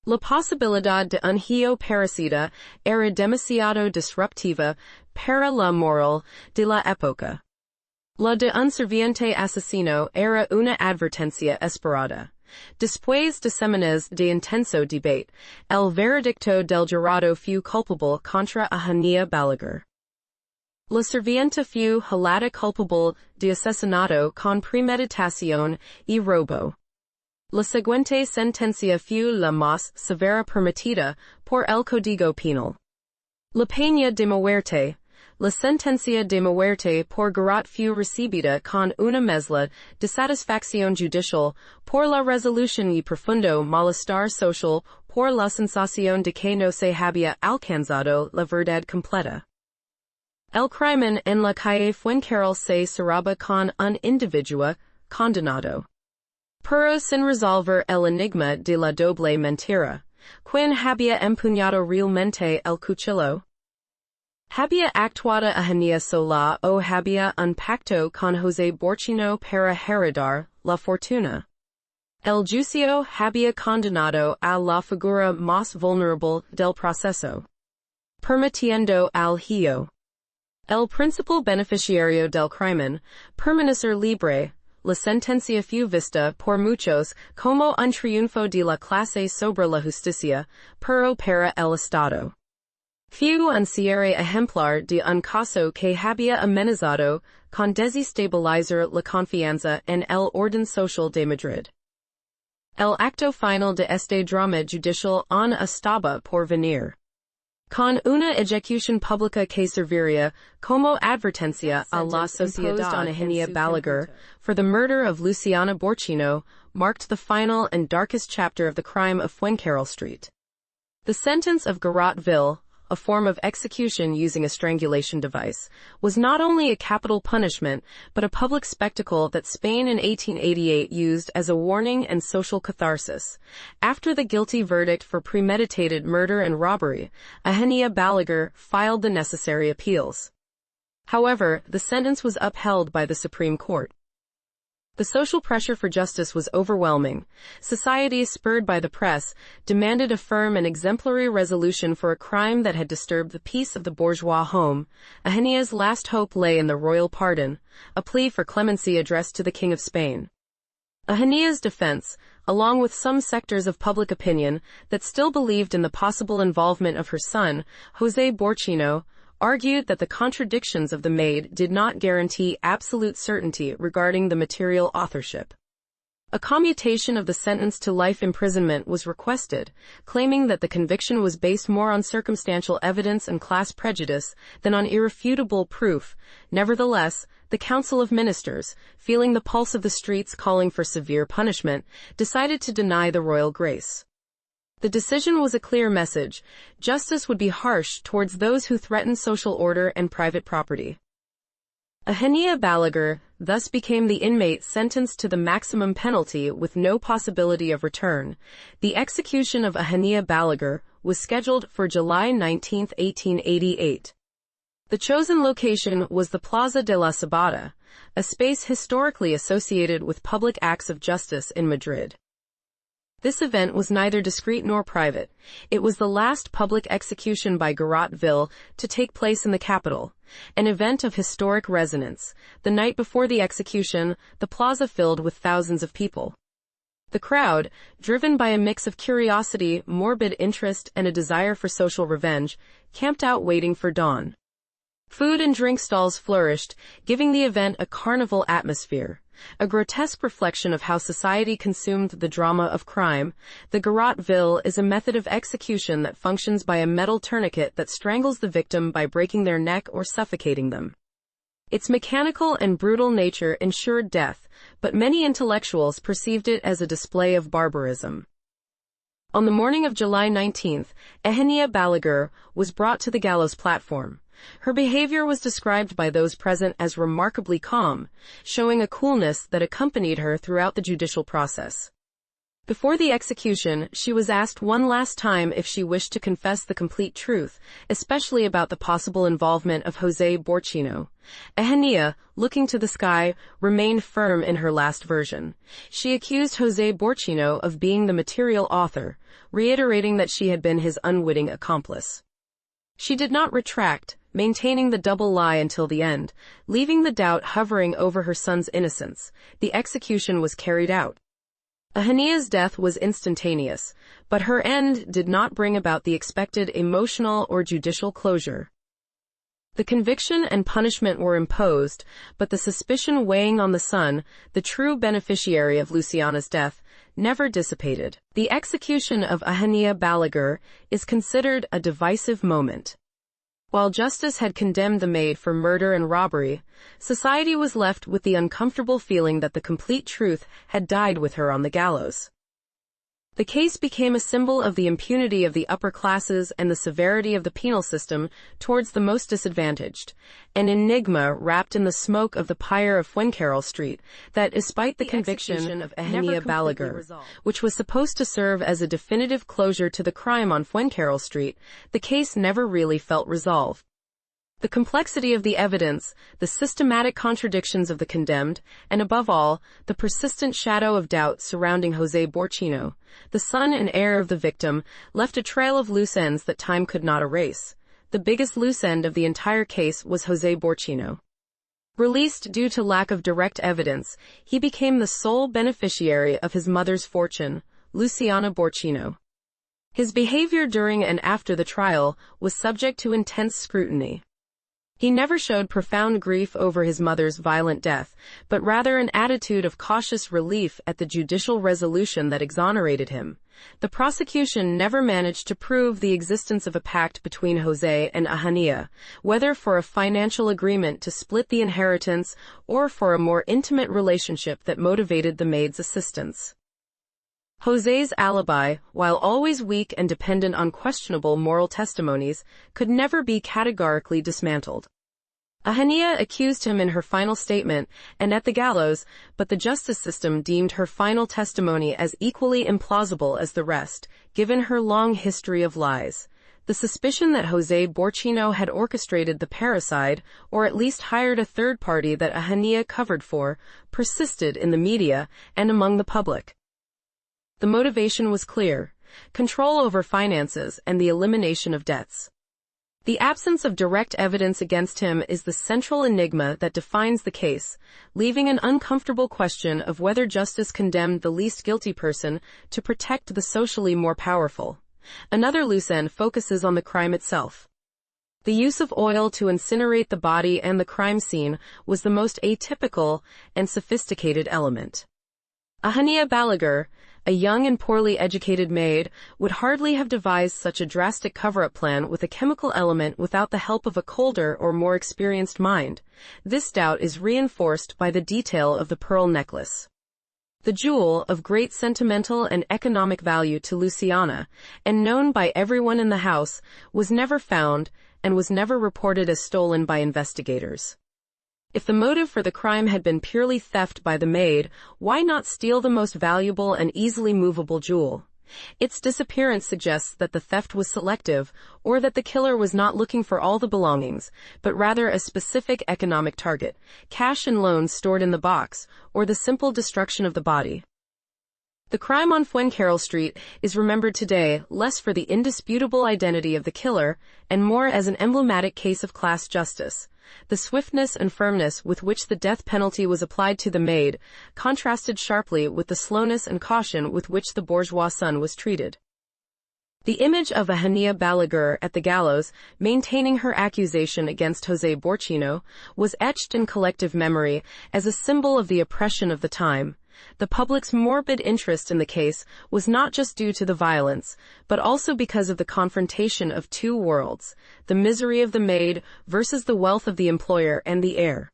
La posibilidad de un hijo parricida era demasiado disruptiva para la moral de la época. La de un sirviente asesino era una advertencia esperada. Después de semanas de intenso debate, el veredicto del jurado fue culpable contra Juana Balaguer. La sirvienta fue hallada culpable de asesinato con premeditación y robo. La siguiente sentencia fue la más severa permitida por el Código Penal. La pena de muerte. La sentencia de muerte por garrote fue recibida con una mezcla de satisfacción judicial por la resolución y profundo malestar social por la sensación de que no se había alcanzado la verdad completa. El crimen en la calle Fuencarral se cerraba con un individuo condenado, pero sin resolver el enigma de la doble mentira. ¿Quién había empuñado realmente el cuchillo? ¿Había actuado Juana sola o había un pacto con José Borchino para heredar la fortuna? El juicio había condenado a la figura más vulnerable del proceso, permitiendo al hijo, el principal beneficiario del crimen, permanecer libre. La sentencia fue vista por muchos como un triunfo de la clase sobre la justicia, pero para el Estado fue un cierre ejemplar de un caso que había amenazado con desestabilizar la confianza en el orden social de Madrid. El acto final de este drama judicial aún estaba por venir, con una ejecución pública que serviría como advertencia a la sociedad. On Juana Balaguer for the murder of Luciana Borchino marked the final and darkest chapter of the crime of Fuencarral Street. The sentence of garrote vil, a form of execution using a strangulation device, was not only a capital punishment, but a public spectacle that Spain in 1888 used as a warning and social catharsis. After the guilty verdict for premeditated murder and robbery, Juana Balaguer filed the necessary appeals. However, the sentence was upheld by the Supreme Court. The social pressure for justice was overwhelming. Society, spurred by the press, demanded a firm and exemplary resolution for a crime that had disturbed the peace of the bourgeois home. Juana's last hope lay in the royal pardon, a plea for clemency addressed to the King of Spain. Juana's defense, along with some sectors of public opinion that still believed in the possible involvement of her son, José Borchino, argued that the contradictions of the Maid did not guarantee absolute certainty regarding the material authorship. A commutation of the sentence to life imprisonment was requested, claiming that the conviction was based more on circumstantial evidence and class prejudice than on irrefutable proof. Nevertheless, the Council of Ministers, feeling the pulse of the streets calling for severe punishment, decided to deny the royal grace. The decision was a clear message. Justice would be harsh towards those who threatened social order and private property. Juana Balaguer thus became the inmate sentenced to the maximum penalty with no possibility of return. The execution of Juana Balaguer was scheduled for July 19, 1888. The chosen location was the Plaza de la Sabata, a space historically associated with public acts of justice in Madrid. This event was neither discreet nor private. It was the last public execution by garrote vil to take place in the capital, an event of historic resonance. The night before the execution, the plaza filled with thousands of people. The crowd, driven by a mix of curiosity, morbid interest, and a desire for social revenge, camped out waiting for dawn. Food and drink stalls flourished, giving the event a carnival atmosphere. A grotesque reflection of how society consumed the drama of crime, the garrote vil is a method of execution that functions by a metal tourniquet that strangles the victim by breaking their neck or suffocating them. Its mechanical and brutal nature ensured death, but many intellectuals perceived it as a display of barbarism. On the morning of July 19, Eugenia Balaguer was brought to the gallows platform. Her behavior was described by those present as remarkably calm, showing a coolness that accompanied her throughout the judicial process. Before the execution, she was asked one last time if she wished to confess the complete truth, especially about the possible involvement of José Borchino. Eugenia, looking to the sky, remained firm in her last version. She accused José Borchino of being the material author, reiterating that she had been his unwitting accomplice. She did not retract, maintaining the double lie until the end, leaving the doubt hovering over her son's innocence. The execution was carried out. Eugenia's death was instantaneous, but her end did not bring about the expected emotional or judicial closure. The conviction and punishment were imposed, but the suspicion weighing on the son, the true beneficiary of Luciana's death, never dissipated. The execution of Eugenia Balaguer is considered a divisive moment. While justice had condemned the maid for murder and robbery, society was left with the uncomfortable feeling that the complete truth had died with her on the gallows. The case became a symbol of the impunity of the upper classes and the severity of the penal system towards the most disadvantaged, an enigma wrapped in the smoke of the pyre of Fuencarral Street that, despite the conviction of Eugenia Balaguer, which was supposed to serve as a definitive closure to the crime on Fuencarral Street, the case never really felt resolved. The complexity of the evidence, the systematic contradictions of the condemned, and above all, the persistent shadow of doubt surrounding José Borchino, the son and heir of the victim, left a trail of loose ends that time could not erase. The biggest loose end of the entire case was José Borchino. Released due to lack of direct evidence, he became the sole beneficiary of his mother's fortune, Luciana Borchino. His behavior during and after the trial was subject to intense scrutiny. He never showed profound grief over his mother's violent death, but rather an attitude of cautious relief at the judicial resolution that exonerated him. The prosecution never managed to prove the existence of a pact between José and Eugenia, whether for a financial agreement to split the inheritance or for a more intimate relationship that motivated the maid's assistance. José's alibi, while always weak and dependent on questionable moral testimonies, could never be categorically dismantled. Eugenia accused him in her final statement and at the gallows, but the justice system deemed her final testimony as equally implausible as the rest, given her long history of lies. The suspicion that José Borchino had orchestrated the parricide, or at least hired a third party that Eugenia covered for, persisted in the media and among the public. The motivation was clear: control over finances and the elimination of debts. The absence of direct evidence against him is the central enigma that defines the case, leaving an uncomfortable question of whether justice condemned the least guilty person to protect the socially more powerful. Another loose end focuses on the crime itself. The use of oil to incinerate the body and the crime scene was the most atypical and sophisticated element. Eugenia Balaguer, a young and poorly educated maid, would hardly have devised such a drastic cover-up plan with a chemical element without the help of a colder or more experienced mind. This doubt is reinforced by the detail of the pearl necklace. The jewel, of great sentimental and economic value to Luciana, and known by everyone in the house, was never found and was never reported as stolen by investigators. If the motive for the crime had been purely theft by the maid, why not steal the most valuable and easily movable jewel? Its disappearance suggests that the theft was selective, or that the killer was not looking for all the belongings, but rather a specific economic target, cash and loans stored in the box, or the simple destruction of the body. The crime on Fuencarral Street is remembered today less for the indisputable identity of the killer and more as an emblematic case of class justice, the swiftness and firmness with which the death penalty was applied to the Maid contrasted sharply with the slowness and caution with which the bourgeois son was treated. The image of Eugenia Balaguer at the gallows, maintaining her accusation against José Borchino, was etched in collective memory as a symbol of the oppression of the time. The public's morbid interest in the case was not just due to the violence, but also because of the confrontation of two worlds, the misery of the maid versus the wealth of the employer and the heir.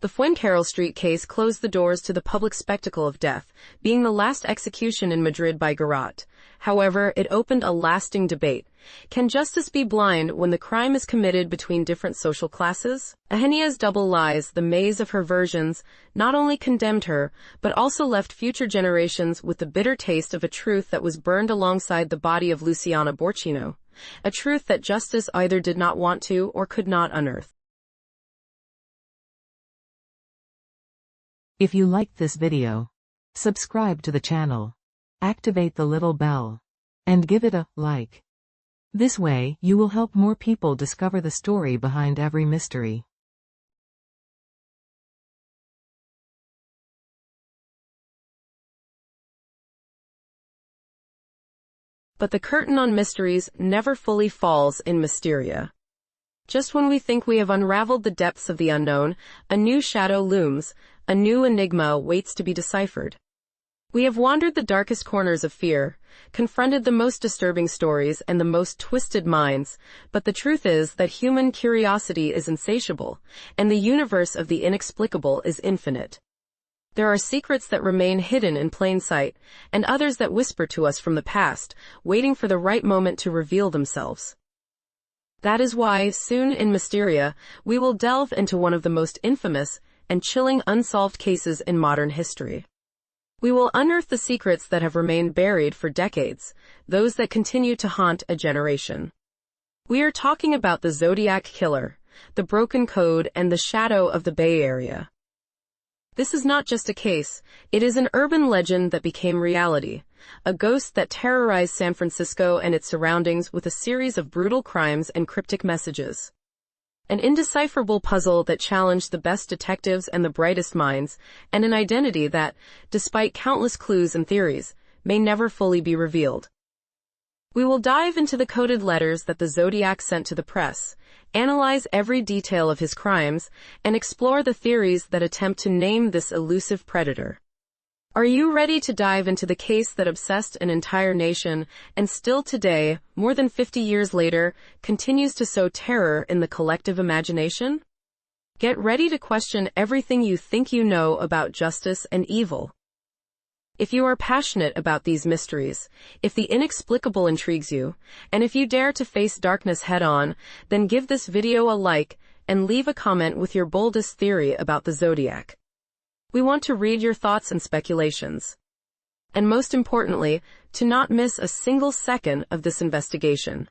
The Fuencarral Street case closed the doors to the public spectacle of death, being the last execution in Madrid by garrote. However, it opened a lasting debate. Can justice be blind when the crime is committed between different social classes? Eugenia's double lies, the maze of her versions, not only condemned her, but also left future generations with the bitter taste of a truth that was burned alongside the body of Luciana Borchino, a truth that justice either did not want to or could not unearth. If you liked this video, subscribe to the channel, activate the little bell, and give it a like. This way, you will help more people discover the story behind every mystery. But the curtain on mysteries never fully falls in Mysteria. Just when we think we have unraveled the depths of the unknown, a new shadow looms, a new enigma waits to be deciphered. We have wandered the darkest corners of fear, confronted the most disturbing stories and the most twisted minds, but the truth is that human curiosity is insatiable, and the universe of the inexplicable is infinite. There are secrets that remain hidden in plain sight, and others that whisper to us from the past, waiting for the right moment to reveal themselves. That is why, soon in Mysteria, we will delve into one of the most infamous and chilling unsolved cases in modern history. We will unearth the secrets that have remained buried for decades, those that continue to haunt a generation. We are talking about the Zodiac Killer, the broken code, and the shadow of the Bay Area. This is not just a case, it is an urban legend that became reality, a ghost that terrorized San Francisco and its surroundings with a series of brutal crimes and cryptic messages. An indecipherable puzzle that challenged the best detectives and the brightest minds, and an identity that, despite countless clues and theories, may never fully be revealed. We will dive into the coded letters that the Zodiac sent to the press, analyze every detail of his crimes, and explore the theories that attempt to name this elusive predator. Are you ready to dive into the case that obsessed an entire nation and still today, more than 50 years later, continues to sow terror in the collective imagination? Get ready to question everything you think you know about justice and evil. If you are passionate about these mysteries, if the inexplicable intrigues you, and if you dare to face darkness head-on, then give this video a like and leave a comment with your boldest theory about the Zodiac. We want to read your thoughts and speculations. And most importantly, to not miss a single second of this investigation.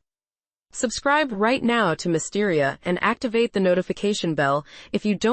Subscribe right now to Mysteria and activate the notification bell if you don't